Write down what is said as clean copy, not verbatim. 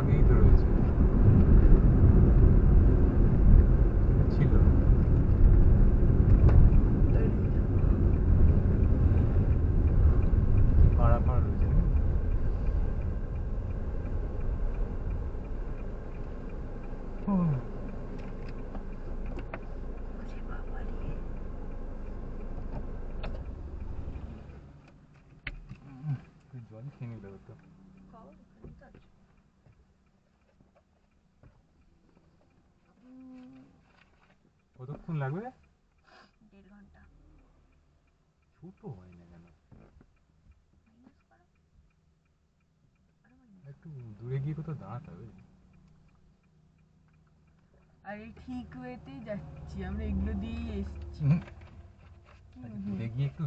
আগেই তো রয়েছে ছিল পাড়া পাড়া রয়েছে জল খেয়ে নিতে হতো কতক্ষণ লাগবে 1.5 ঘন্টা ছোট হয় না কেন একটু দূরে গিয়ে কোথাও দাঁড়াতে হবে আর এই ঠিক ওয়েতেই যাচ্ছি আমরা এগুলো দিয়েই এসছি দূরে গিয়ে একটু